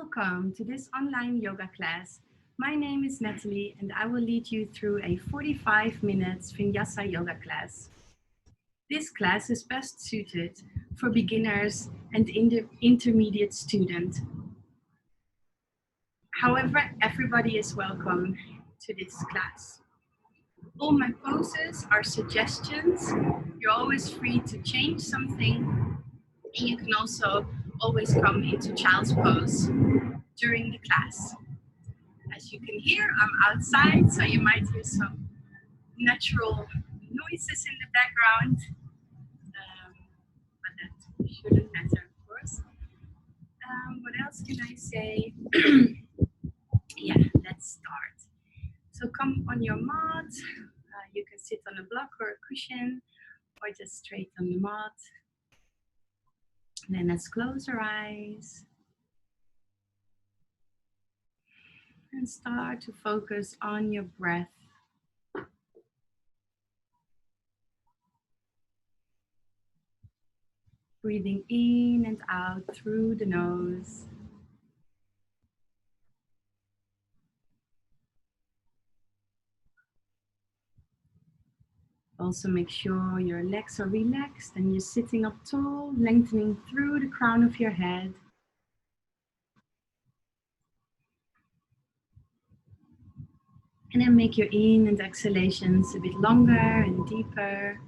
Welcome to this online yoga class. My name is Natalie and I will lead you through a 45 minutes Vinyasa yoga class. This class is best suited for beginners and intermediate students. However, everybody is welcome to this class. All my poses are suggestions. You're always free to change something, and you can also always come into child's pose during the class. As you can hear, I'm outside, so you might hear some natural noises in the background, but that shouldn't matter, of course. What else can I say? Yeah, let's start. So come on your mat. You can sit on a block or a cushion, or just straight on the mat. And then let's close our eyes. And start to focus on your breath. Breathing in and out through the nose. Also make sure your legs are relaxed and you're sitting up tall, lengthening through the crown of your head. And then make your in and exhalations a bit longer and deeper.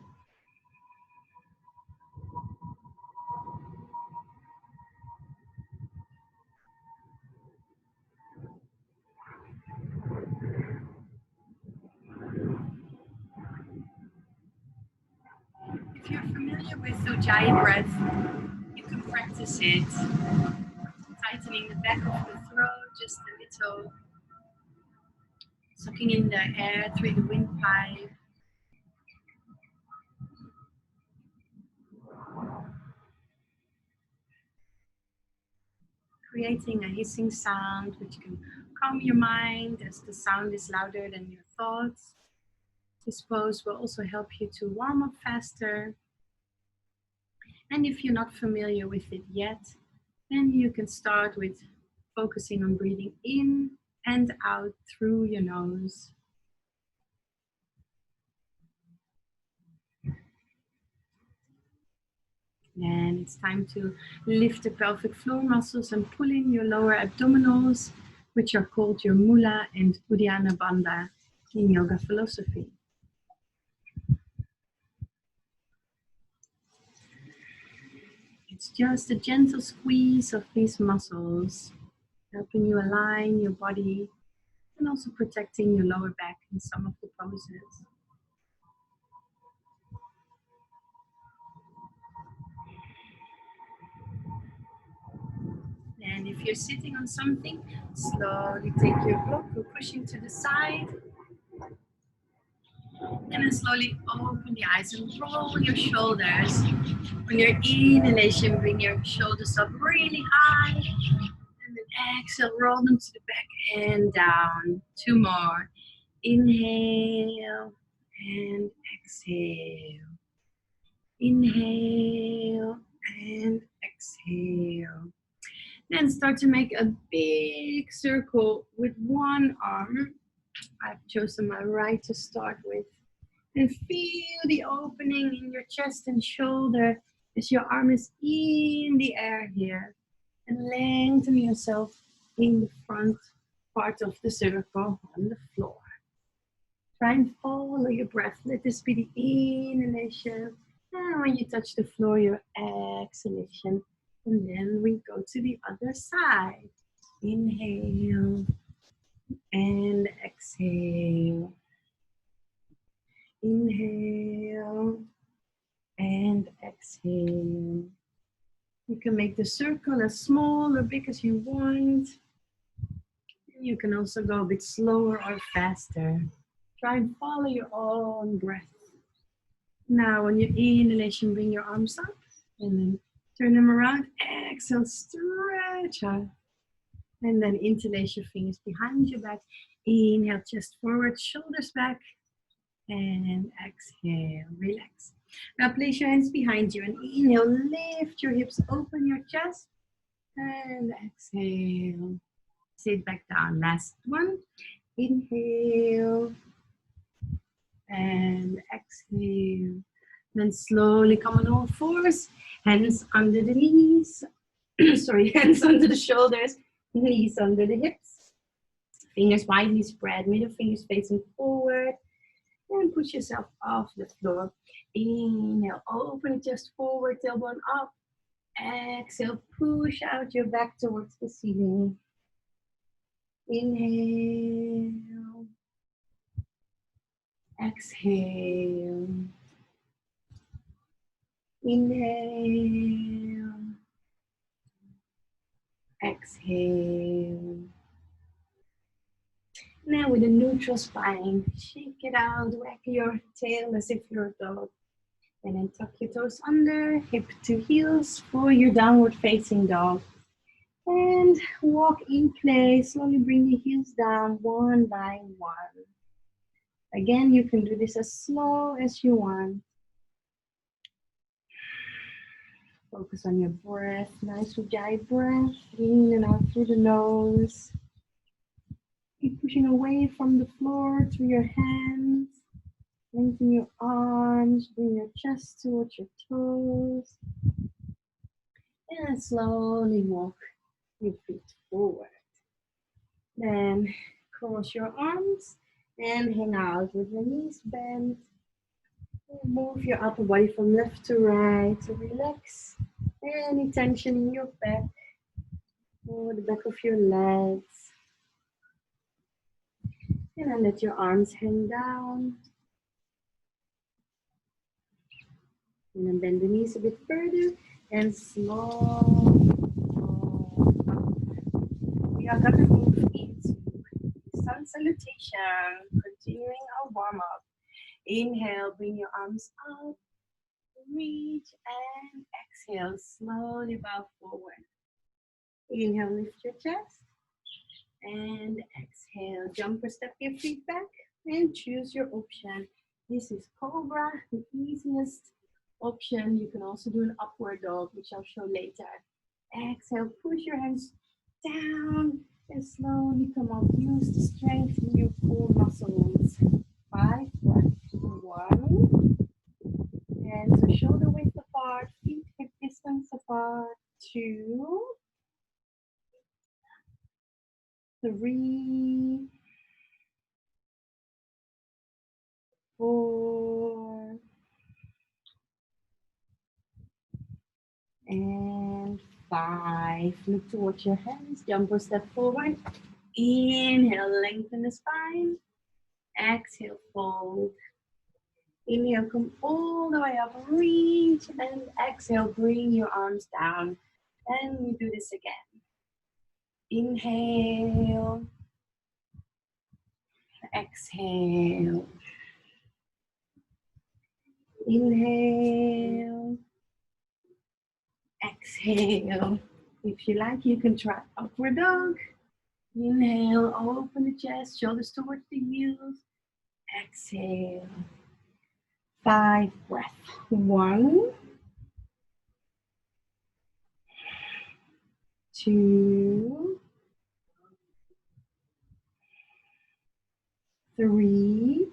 If you're familiar with Ujjayi Breath, you can practice it, tightening the back of the throat just a little, sucking in the air through the windpipe. Creating a hissing sound which can calm your mind as the sound is louder than your thoughts. This pose will also help you to warm up faster. And if you're not familiar with it yet, then you can start with focusing on breathing in and out through your nose. And it's time to lift the pelvic floor muscles and pull in your lower abdominals, which are called your Mula and Uddiyana Bandha in yoga philosophy. It's just a gentle squeeze of these muscles, helping you align your body and also protecting your lower back in some of the poses. And if you're sitting on something, slowly take your block or pushing to the side. And then slowly open the eyes and roll your shoulders. On your inhalation, bring your shoulders up really high. And then exhale, roll them to the back and down. 2 more. Inhale and exhale. Inhale and exhale. Then start to make a big circle with one arm. I've chosen my right to start with. And feel the opening in your chest and shoulder as your arm is in the air here. And lengthen yourself in the front part of the circle on the floor. Try and follow your breath. Let this be the inhalation. And when you touch the floor, your exhalation. And then we go to the other side. Inhale and exhale. Inhale and exhale. You can make the circle as small or big as you want. You can also go a bit slower or faster. Try and follow your own breath. Now on your inhalation, bring your arms up and then turn them around. Exhale, stretch out. And then interlace your fingers behind your back. Inhale, chest forward, shoulders back. And exhale, relax. Now place your hands behind you and inhale, lift your hips, open your chest. And exhale. Sit back down. Last one. Inhale. And exhale. Then slowly come on all fours. Hands under the knees. Sorry, hands under the shoulders. Knees under the hips. Fingers widely spread. Middle fingers facing forward. And push yourself off the floor. Inhale. Open the chest forward. Tailbone up. Exhale. Push out your back towards the ceiling. Inhale. Exhale. Inhale. Exhale. Now with a neutral spine, shake it out, wag your tail as if you're a dog. And then tuck your toes under, hip to heels for your downward facing dog. And walk in place, slowly bring the heels down one by one. Again, you can do this as slow as you want. Focus on your breath, nice Ujjayi breath, in and out through the nose. Keep pushing away from the floor through your hands. Lengthen your arms, bring your chest towards your toes. And slowly walk your feet forward. Then cross your arms and hang out with your knees bent. Move your upper body from left to right to relax any tension in your back or the back of your legs. And then let your arms hang down. And then bend the knees a bit further and slow. We are going to move into sun salutation, continuing our warm up. Inhale, bring your arms up, reach and exhale, slowly bow forward. Inhale, lift your chest and exhale, jump or step your feet back and choose your option. This is Cobra, the easiest option. You can also do an upward dog, which I'll show later. Exhale, push your hands down and slowly come up. Use the strength in your core muscles. 5 breaths. 1. Hands are shoulder width apart, feet hip distance apart. 2. 3. 4. And 5. Look towards your hands. Jump or step forward. Inhale, lengthen the spine. Exhale, fold. Inhale, come all the way up. Reach and exhale, bring your arms down. And we do this again. Inhale. Exhale. Inhale. Exhale. If you like, you can try upward dog. Inhale, open the chest, shoulders towards the heels. Exhale. 5 breaths. 1. 2. 3.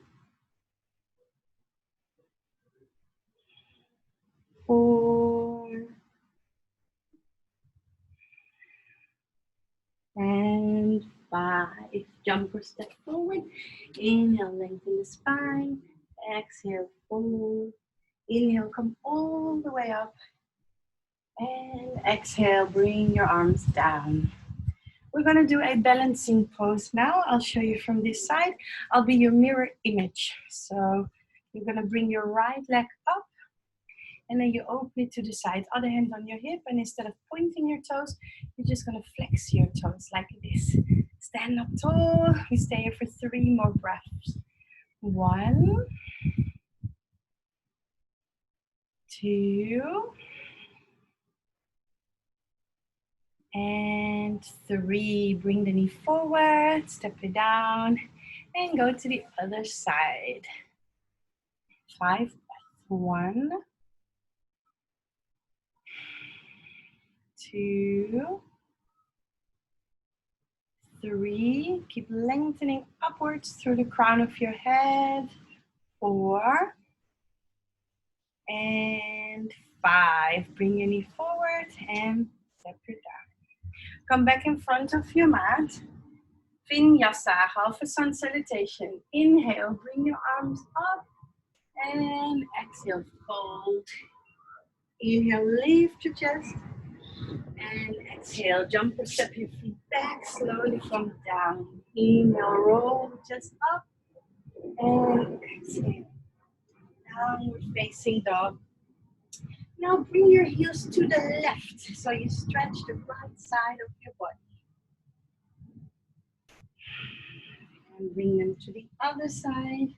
4. And 5. Jump or step forward. Inhale, lengthen the spine. Exhale, fold. Inhale, come all the way up. And exhale, bring your arms down. We're going to do a balancing pose now. I'll show you from this side. I'll be your mirror image. So you're going to bring your right leg up. And then you open it to the side, other hand on your hip, and instead of pointing your toes, you're just gonna flex your toes like this. Stand up tall. We stay here for 3 more breaths. 1, 2, and 3. Bring the knee forward, step it down, and go to the other side. 5 breaths. 1, 2, 3. Keep lengthening upwards through the crown of your head. 4. And 5. Bring your knee forward and step it down. Come back in front of your mat. Vinyasa, half a sun salutation. Inhale, bring your arms up. And exhale, fold. Inhale, lift your chest. And exhale, jump and step your feet back. Slowly come down. Inhale, roll just up. And exhale. Downward facing dog. Now bring your heels to the left. So you stretch the right side of your body. And bring them to the other side.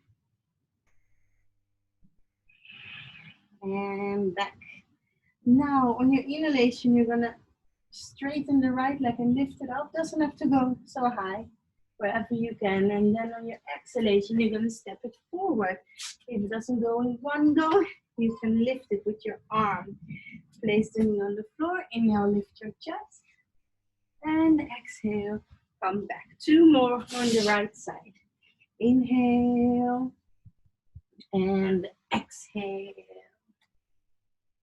And back. Now on your inhalation, you're gonna straighten the right leg and lift it up. Doesn't have to go so high, wherever you can. And then on your exhalation, you're gonna step it forward. If it doesn't go in one go, you can lift it with your arm. Place the knee on the floor. Inhale, lift your chest. And exhale, come back. 2 more on the right side. Inhale and exhale.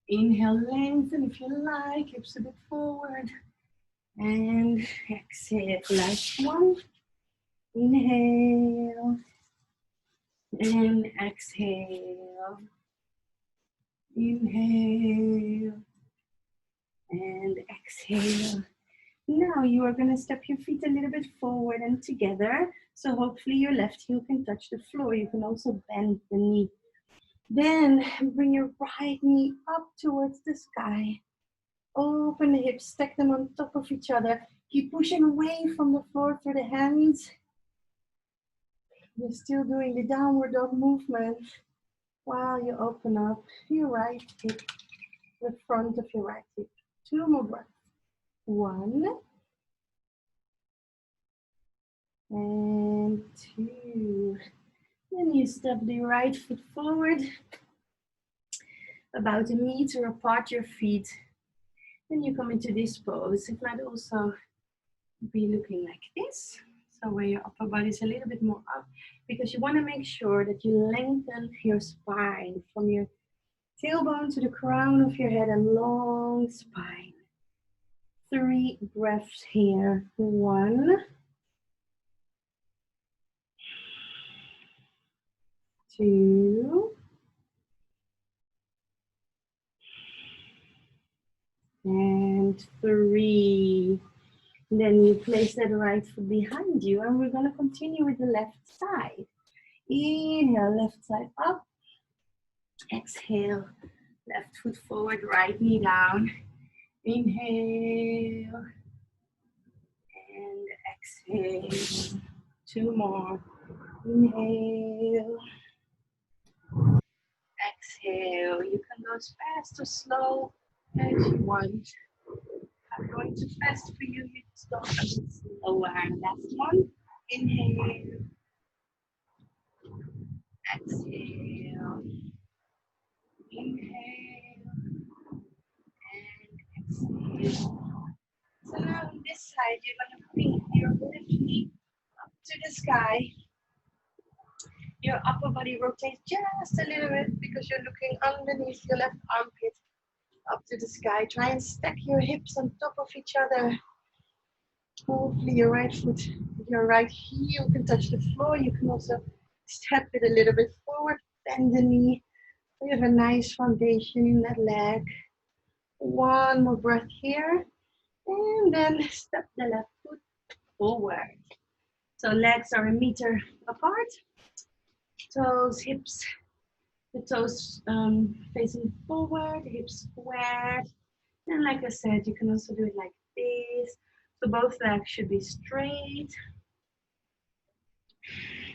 Inhale, lengthen if you like, hips a bit forward. And exhale, last one. Inhale and exhale. Inhale and exhale. Now you are going to step your feet a little bit forward and together. So hopefully your left heel can touch the floor. You can also bend the knee. Then bring your right knee up towards the sky. Open the hips, stack them on top of each other. Keep pushing away from the floor through the hands. You're still doing the downward dog movement while you open up your right hip, the front of your right hip. 2 more breaths. 1 and 2. Then you step the right foot forward, about 1 meter apart your feet. Then you come into this pose. It might also be looking like this. So where your upper body is a little bit more up, because you want to make sure that you lengthen your spine from your tailbone to the crown of your head, a long spine. 3 breaths here. 1, 2, and 3. Then you place that right foot behind you, and we're going to continue with the left side. Inhale, left side up. Exhale, left foot forward, right knee down. Inhale and exhale. 2 more. Inhale. Exhale. You can go as fast or slow as you want. I'm going too fast for you. You just go a bit slower. Last one. Inhale. Exhale. Inhale. And exhale. So now on this side, you're going to bring your left knee up to the sky. Your upper body rotates just a little bit because you're looking underneath your left armpit up to the sky. Try and stack your hips on top of each other. Hopefully your right foot, your right heel can touch the floor. You can also step it a little bit forward, bend the knee. We have a nice foundation in that leg. 1 more breath here. And then step the left foot forward. So legs are 1 meter apart. Toes, hips, the toes facing forward, hips squared. And like I said, you can also do it like this. So both legs should be straight.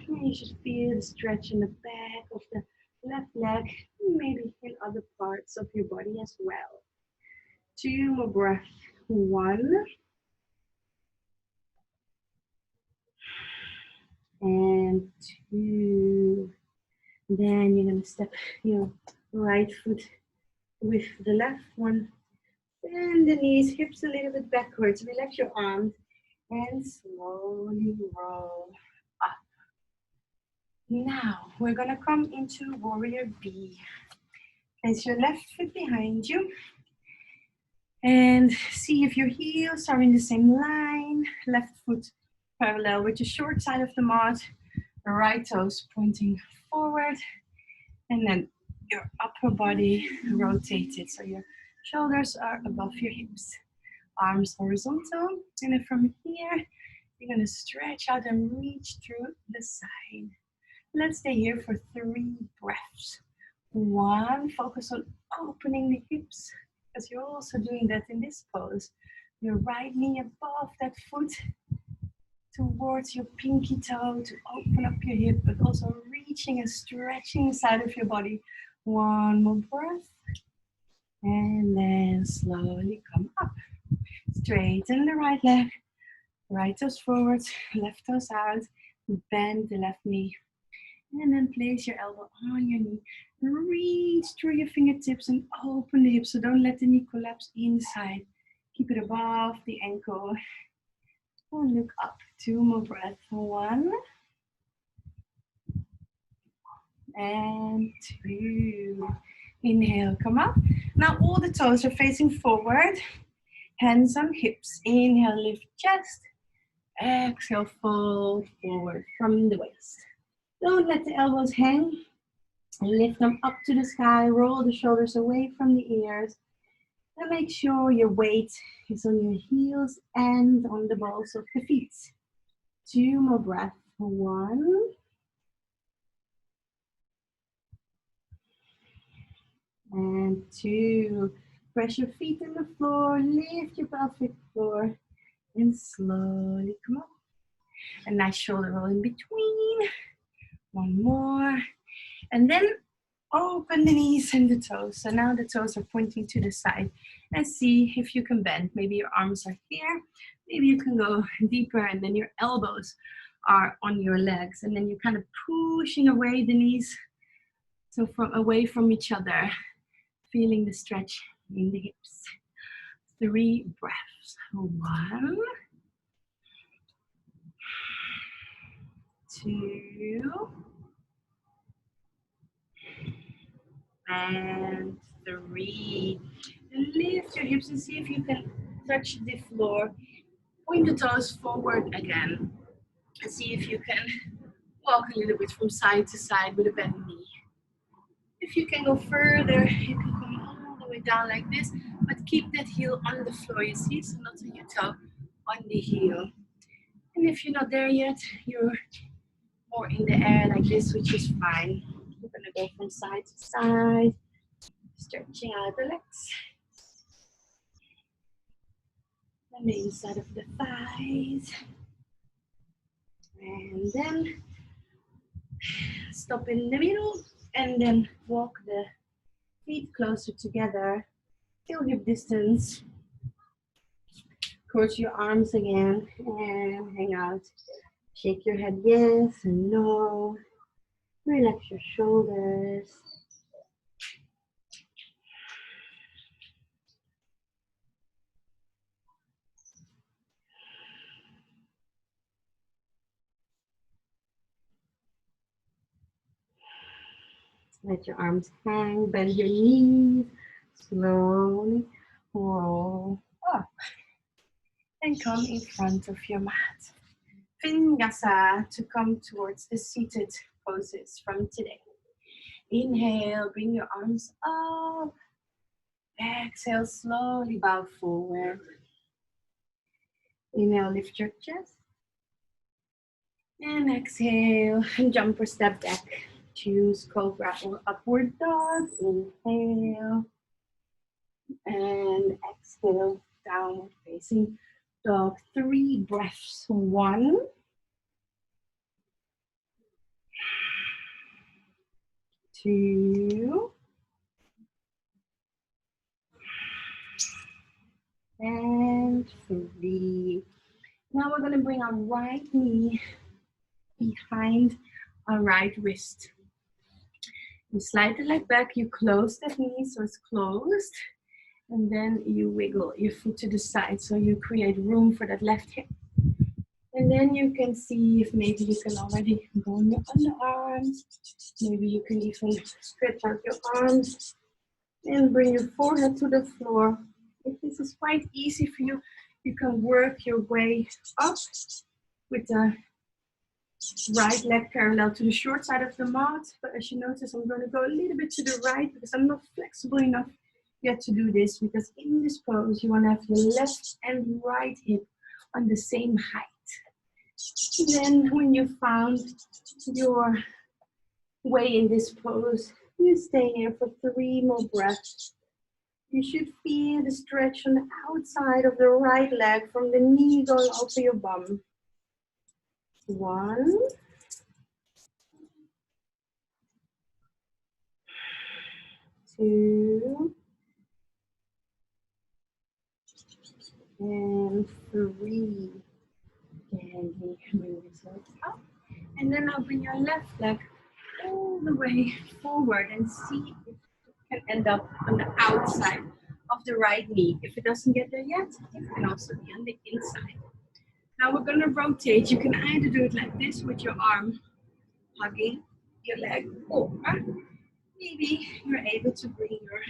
And you should feel the stretch in the back of the left leg, maybe in other parts of your body as well. 2 more breaths. 1 and 2. Then you're going to step your right foot with the left one Bend the knees, hips a little bit backwards. Relax your arms and slowly roll up. Now we're gonna come into Warrior B. Place your left foot behind you and see if your heels are in the same line. Left foot parallel with the short side of the mat. The right toes pointing forward, and then your upper body rotated so your shoulders are above your hips. Arms horizontal, and then from here you're gonna stretch out and reach through the side. Let's stay here for 3 breaths. 1, focus on opening the hips, because you're also doing that in this pose. Your right knee above that foot towards your pinky toe to open up your hip, but also reaching and stretching the side of your body. 1 more breath, and then slowly come up. Straighten the right leg, right toes forward, left toes out, bend the left knee, and then place your elbow on your knee. Reach through your fingertips and open the hips, so don't let the knee collapse inside. Keep it above the ankle. And look up. 2 more breaths. 1 and 2. Inhale, come up. Now all the toes are facing forward. Hands on hips. Inhale, lift chest. Exhale, fold forward from the waist. Don't let the elbows hang. Lift them up to the sky. Roll the shoulders away from the ears. And make sure your weight is on your heels and on the balls of the feet. 2 more breaths. 1 and 2. Press your feet on the floor. Lift your pelvic floor. And slowly come up. A nice shoulder roll in between. 1 more. And then open the knees and the toes. So now the toes are pointing to the side. And see if you can bend. Maybe your arms are here. Maybe you can go deeper, and then your elbows are on your legs. And then you're kind of pushing away the knees. So away from each other. Feeling the stretch in the hips. 3 breaths. 1, 2, and 3. Lift your hips and see if you can touch the floor. Point the toes forward again. And see if you can walk a little bit from side to side with a bent knee. If you can go further, you can come all the way down like this, but keep that heel on the floor, you see, so not on your toe, on the heel. And if you're not there yet, you're more in the air like this, which is fine. We're gonna go from side to side, stretching out the legs. And the inside of the thighs. And then stop in the middle, and then walk the feet closer together, till hip distance. Cross your arms again and hang out. Shake your head yes and no. Relax your shoulders. Let your arms hang, bend your knees, slowly roll up and come in front of your mat. Vinyasa to come towards the seated poses from today. Inhale, bring your arms up. Exhale, slowly bow forward. Inhale, lift your chest. And exhale, jump or step back. Choose cobra or upward dog. Inhale. And exhale, downward facing dog. 3 breaths. 1. 2. And 3. Now we're going to bring our right knee behind our right wrist. You slide the leg back, you close that knee so it's closed. And then you wiggle your foot to the side so you create room for that left hip. And then you can see if maybe you can already go on your underarms. Maybe you can even stretch out your arms and bring your forehead to the floor. If this is quite easy for you, you can work your way up with the right leg parallel to the short side of the mat. But as you notice, I'm going to go a little bit to the right because I'm not flexible enough yet to do this, because in this pose, you want to have your left and right hip on the same height. And then when you found your way in this pose, you stay here for 3 more breaths. You should feel the stretch on the outside of the right leg from the knee going over your bum. 1, 2, and 3. Gently bring yourself up. And then I'll bring your left leg all the way forward and see if it can end up on the outside of the right knee. If it doesn't get there yet, it can also be on the inside. Now we're going to rotate. You can either do it like this with your arm hugging your leg, or maybe you're able to bring your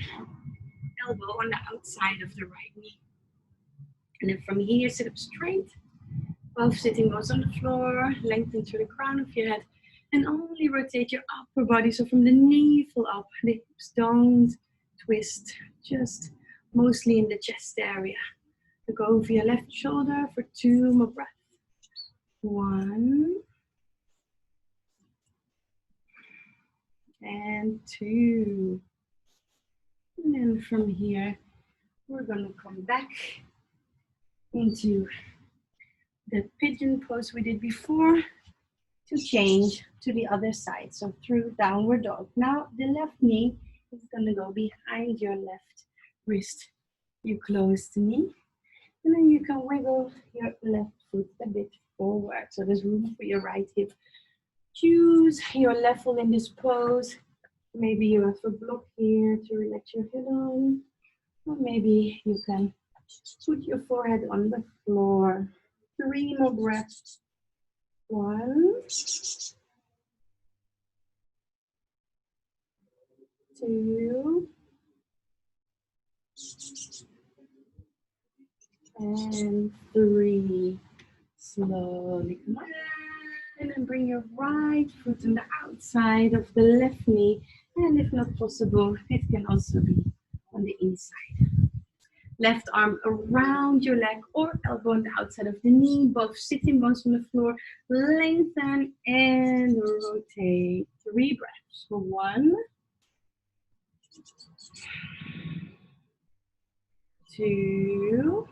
elbow on the outside of the right knee. And then from here, sit up straight. Both sitting bones on the floor, lengthen through the crown of your head, and only rotate your upper body. So from the navel up, the hips don't twist, just mostly in the chest area. So go over your left shoulder for 2 more breaths. 1, and 2. And then from here, we're going to come back into the pigeon pose we did before to change to the other side. So through downward dog. Now the left knee is going to go behind your left wrist. You close the knee, and then you can wiggle your left foot a bit forward. So there's room for your right hip. Choose your level in this pose. Maybe you have a block here to relax your head on, or maybe you can put your forehead on the floor. 3 more breaths. 1, 2, and 3. Slowly come up. And then bring your right foot on the outside of the left knee. And if not possible, it can also be on the inside. Left arm around your leg or elbow on the outside of the knee. Both sitting bones on the floor. Lengthen and rotate. 3 breaths. 1, 2,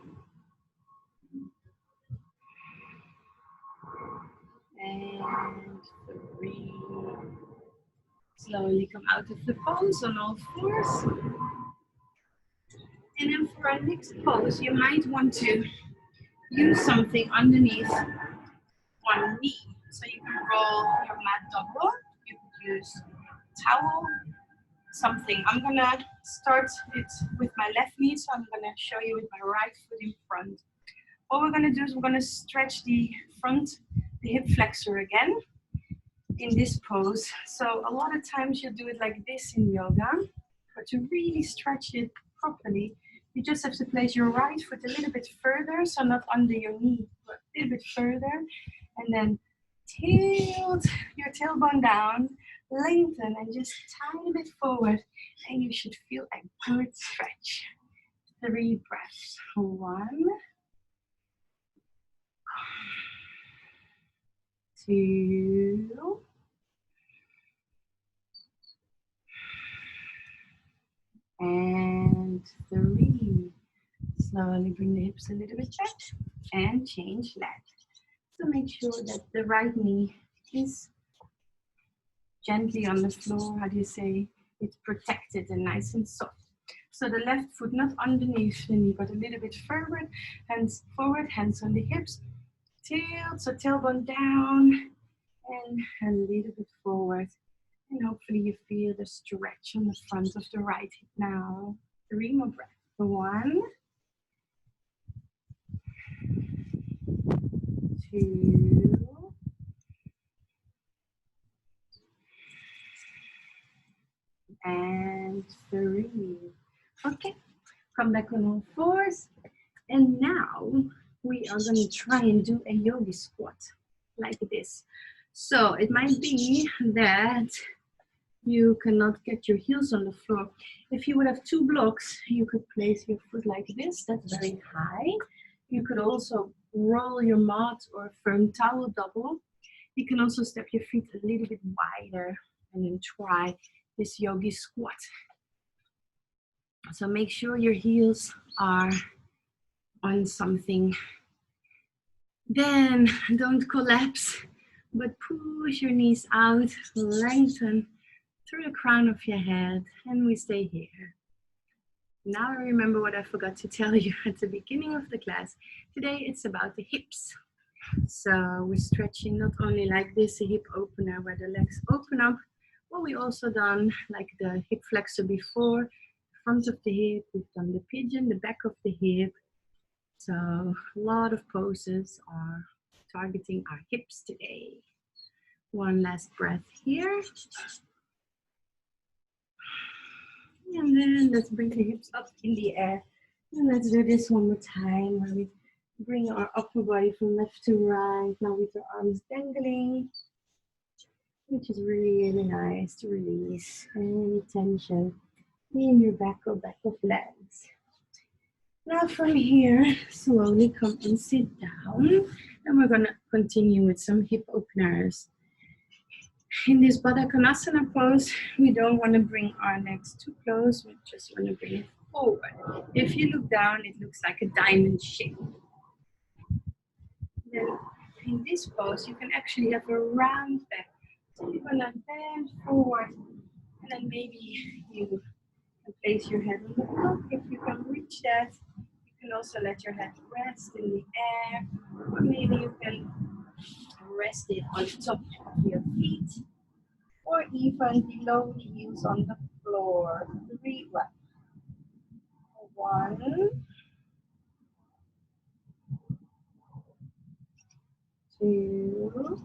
and 3. Slowly come out of the pose on all fours. And then for our next pose, you might want to use something underneath one knee. So you can roll your mat double. You could use towel, something. I'm gonna start it with my left knee, so I'm gonna show you with my right foot in front. What we're gonna do is we're gonna stretch the front, the hip flexor again in this pose. So a lot of times you do it like this in yoga, but to really stretch it properly, you just have to place your right foot a little bit further, so not under your knee, but a little bit further, and then tilt your tailbone down, lengthen, and just tiny bit forward, and you should feel a good stretch. 3 breaths. 1, 2, and 3. Slowly bring the hips a little bit back and change leg. So make sure that the right knee is gently on the floor. How do you say? It's protected and nice and soft. So the left foot not underneath the knee, but a little bit forward. Hands forward, hands on the hips. Tilt, so tailbone down and a little bit forward. And hopefully you feel the stretch on the front of the right hip now. 3 more breaths. 1, 2, and 3. Okay, come back on all fours. And now we are going to try and do a yogi squat like this. So it might be that you cannot get your heels on the floor. If you would have 2 blocks, you could place your foot like this. That's very high. You could also roll your mat or a firm towel double. You can also step your feet a little bit wider and then try this yogi squat. So make sure your heels are on something. Then don't collapse, but push your knees out, lengthen through the crown of your head, and we stay here. Now I remember what I forgot to tell you at the beginning of the class. Today it's about the hips. So we're stretching not only like this, a hip opener where the legs open up, but we also done like the hip flexor before, front of the hip, we've done the pigeon, the back of the hip. So a lot of poses are targeting our hips today. One last breath here. And then let's bring the hips up in the air. And let's do this one more time where we bring our upper body from left to right. Now with the arms dangling, which is really, really nice to release any tension in your back or back of legs. Now from here, slowly come and sit down. And we're going to continue with some hip openers. In this Baddha Konasana pose, we don't want to bring our legs too close. We just want to bring it forward. If you look down, it looks like a diamond shape. Then in this pose, you can actually have a round back. So you're going to bend forward, and then maybe you can place your head on the floor. If you can reach that, you can also let your head rest in the air, or maybe you can rest it on top of your feet, or even below the heels on the floor. 3 breaths. 1, 2,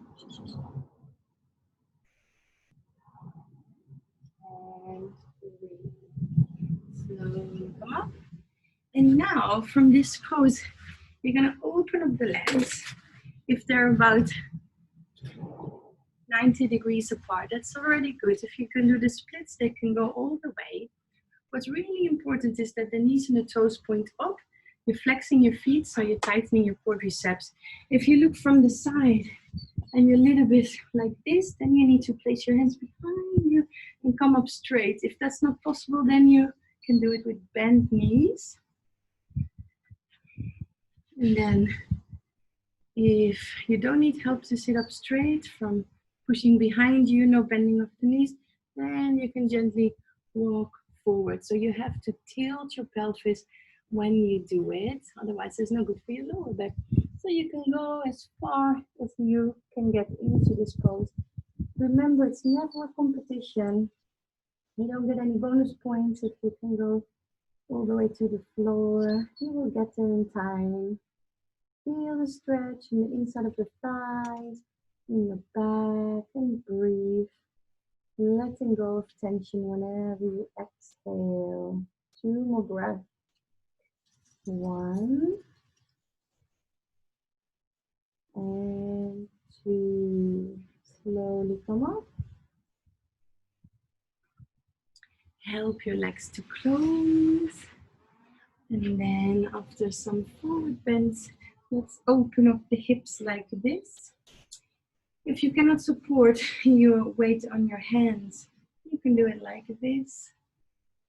and 3. Slowly come up. And now from this pose, you're going to open up the legs. If they're about 90 degrees apart, that's already good. If you can do the splits, they can go all the way. What's really important is that the knees and the toes point up. You're flexing your feet, so you're tightening your quadriceps. If you look from the side and you're a little bit like this, then you need to place your hands behind you and come up straight. If that's not possible, then you can do it with bent knees. And then if you don't need help to sit up straight from pushing behind you, no bending of the knees, then you can gently walk forward. So you have to tilt your pelvis when you do it, otherwise it's no good for your lower back. So you can go as far as you can get into this pose. Remember, it's never a competition. You don't get any bonus points if you can go all the way to the floor. You will get there in time. Feel the stretch in the inside of the thighs, in the back, and breathe. Letting go of tension whenever you exhale. 2 more breaths. 1 and 2. Slowly come up. Help your legs to close. And then after some forward bends, let's open up the hips like this. If you cannot support your weight on your hands, you can do it like this.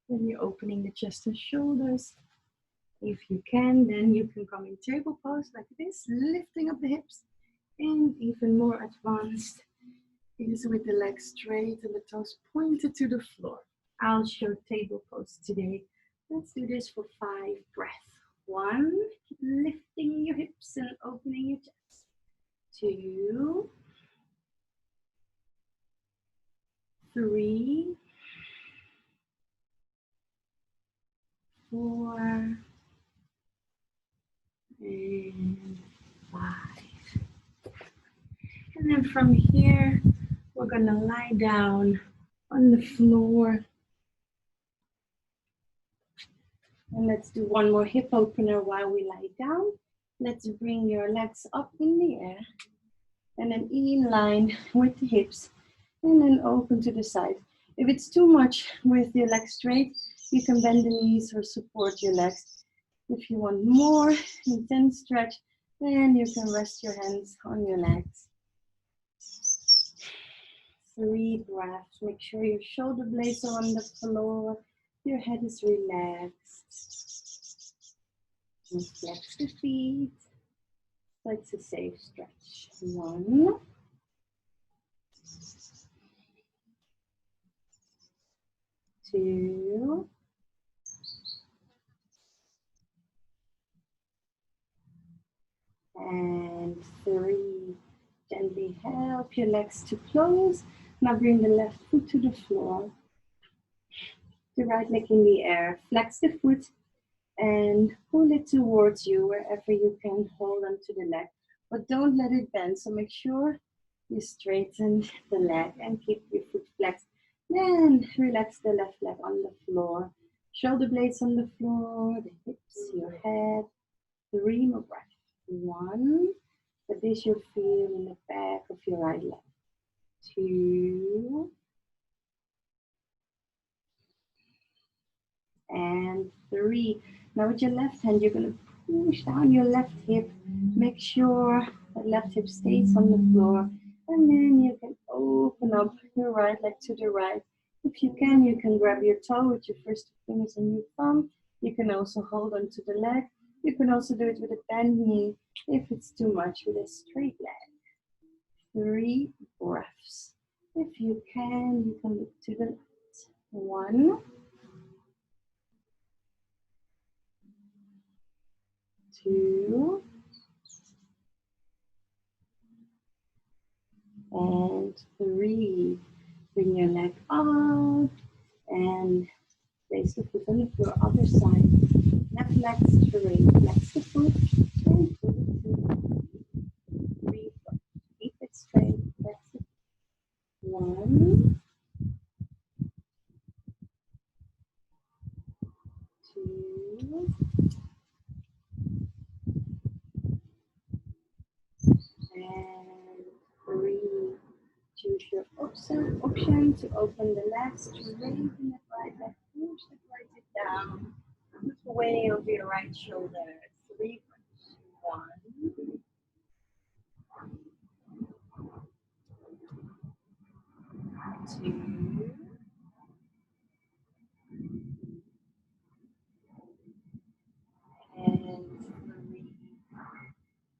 Then you're opening the chest and shoulders. If you can, then you can come in table pose like this, lifting up the hips. And even more advanced is with the legs straight and the toes pointed to the floor. I'll show table pose today. Let's do this for 5 breaths. 1, keep lifting your hips and opening your chest. 2, 3, 4 and 5. And then from here, we're gonna lie down on the floor. And let's do one more hip opener while we lie down. Let's bring your legs up in the air and then in line with the hips and then open to the side. If it's too much with your legs straight, you can bend the knees or support your legs. If you want more intense stretch, then you can rest your hands on your legs. 3 breaths. Make sure your shoulder blades are on the floor. Your head is relaxed. And flex the feet. So it's a safe stretch. 1. 2. And 3. Gently help your legs to close. Now bring the left foot to the floor. The right leg in the air. Flex the foot and pull it towards you wherever you can hold onto the leg. But don't let it bend. So make sure you straighten the leg and keep your foot flexed. Then relax the left leg on the floor. Shoulder blades on the floor, the hips, your head. 3 more breaths. 1. But this you'll feel in the back of your right leg. 2. And 3. Now with your left hand, you're going to push down your left hip. Make sure the left hip stays on the floor. And then you can open up your right leg to the right. If you can grab your toe with your first 2 fingers and your thumb. You can also hold on to the leg. You can also do it with a bent knee if it's too much with a straight leg. 3 breaths. If you can look to the left. 1. 2. And 3. Bring your leg up and place the foot on the floor, other side. Left leg straight, flex the foot and pull it to the 3 breaths. Keep it straight, flex it. 1. 2. And 3. Choose your option to open the legs, straighten the right leg, push the right hip down, look away over your right shoulder. 3 breaths. 1. 2. And 3.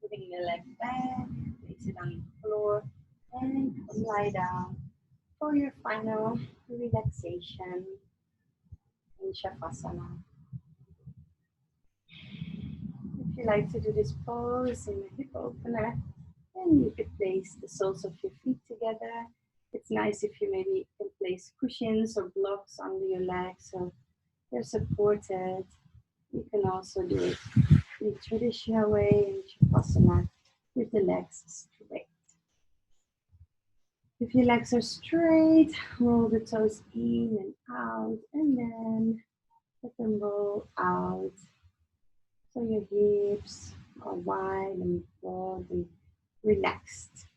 Putting the leg back, place it on the floor, and lie down for your final relaxation in Shavasana. If you like to do this pose in a hip opener, then you could place the soles of your feet together. It's nice if you maybe can place cushions or blocks under your legs so they're supported. You can also do it in the traditional way in Shavasana with the legs straight. If your legs are straight, roll the toes in and out, and then let them roll out. So your hips are wide and broad and relaxed.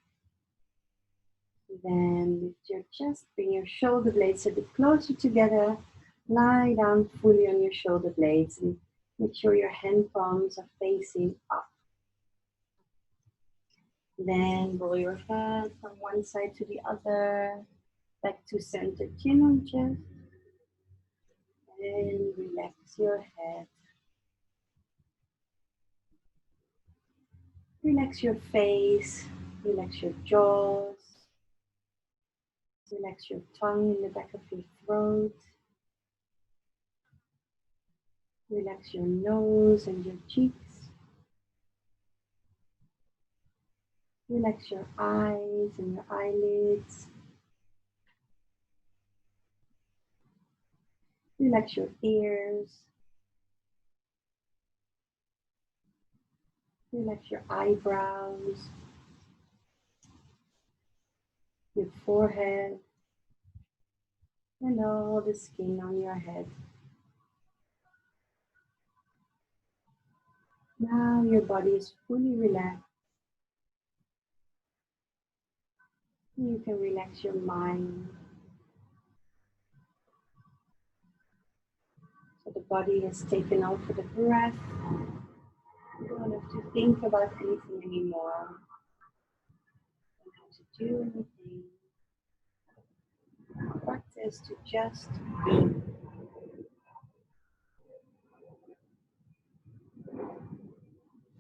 Then lift your chest, bring your shoulder blades a bit closer together. Lie down fully on your shoulder blades and make sure your hand palms are facing up. Then roll your head from one side to the other, back to center, chin on chest. And relax your head. Relax your face, relax your jaws. Relax your tongue in the back of your throat. Relax your nose and your cheeks. Relax your eyes and your eyelids. Relax your ears. Relax your eyebrows, your forehead, and all the skin on your head. Now your body is fully relaxed. You can relax your mind. So the body is taken out for the breath. You don't have to think about anything anymore. You don't have to do anything. Practice to just be.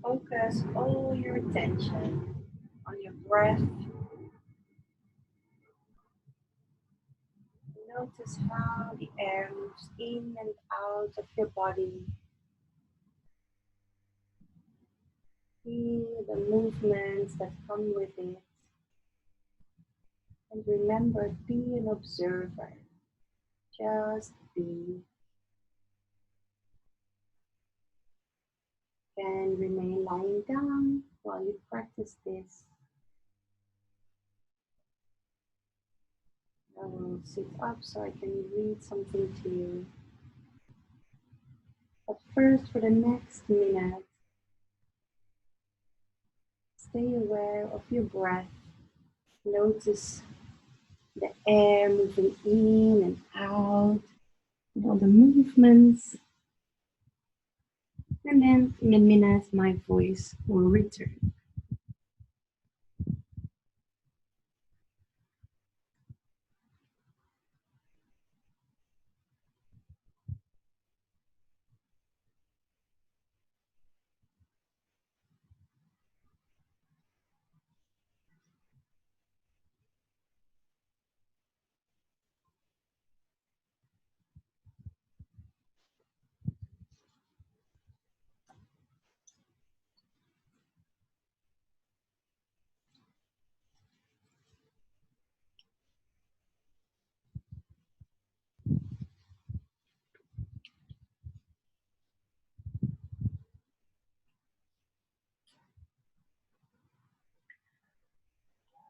Focus all your attention on your breath. Notice how the air moves in and out of your body. Feel the movements that come with it. And remember, be an observer. Just be. And remain lying down while you practice this. I will sit up so I can read something to you. But first, for the next minute, stay aware of your breath. Notice the air moving in and out, and all the movements. And then in a minute, my voice will return.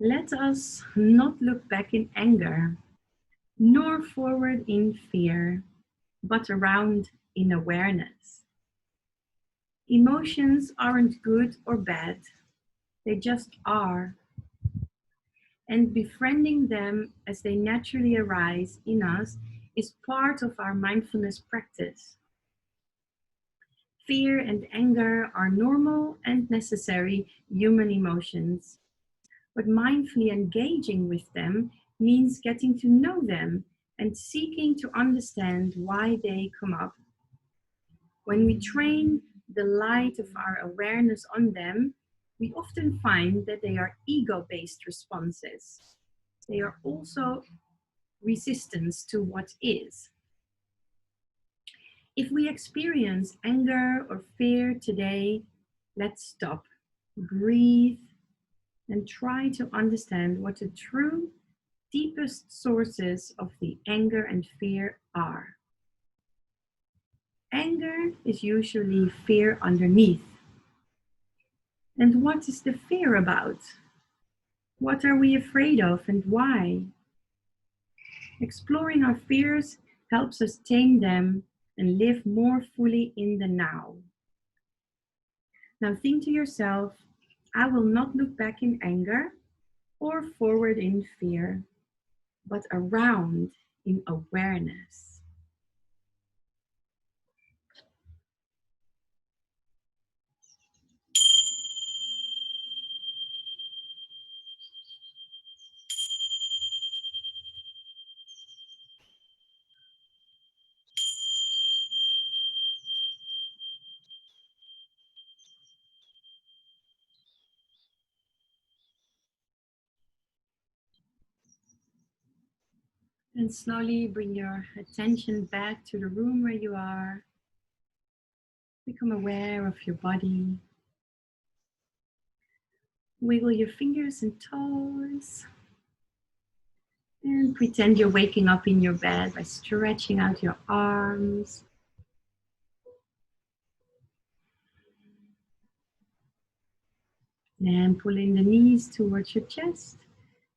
Let us not look back in anger, nor forward in fear, but around in awareness. Emotions aren't good or bad, they just are. And befriending them as they naturally arise in us is part of our mindfulness practice. Fear and anger are normal and necessary human emotions. But mindfully engaging with them means getting to know them and seeking to understand why they come up. When we train the light of our awareness on them, we often find that they are ego-based responses. They are also resistance to what is. If we experience anger or fear today, let's stop, breathe, and try to understand what the true, deepest sources of the anger and fear are. Anger is usually fear underneath. And what is the fear about? What are we afraid of and why? Exploring our fears helps us tame them and live more fully in the now. Now think to yourself, I will not look back in anger or forward in fear, but around in awareness. And slowly bring your attention back to the room where you are. Become aware of your body. Wiggle your fingers and toes. And pretend you're waking up in your bed by stretching out your arms. And pull in the knees towards your chest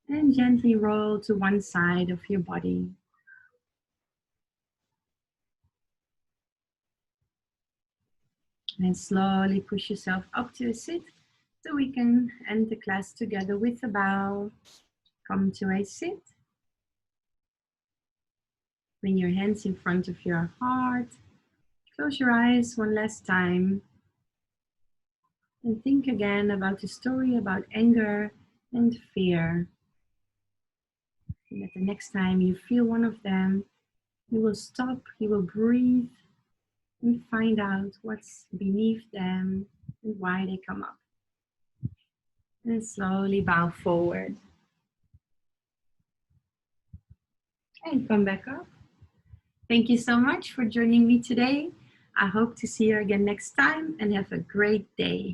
and gently roll to one side of your body. And slowly push yourself up to a sit so we can end the class together with a bow. Come to a sit. Bring your hands in front of your heart. Close your eyes one last time. And think again about the story about anger and fear. And that the next time you feel one of them, you will stop, you will breathe, and find out what's beneath them and why they come up. And slowly bow forward. And come back up. Thank you so much for joining me today. I hope to see you again next time and have a great day.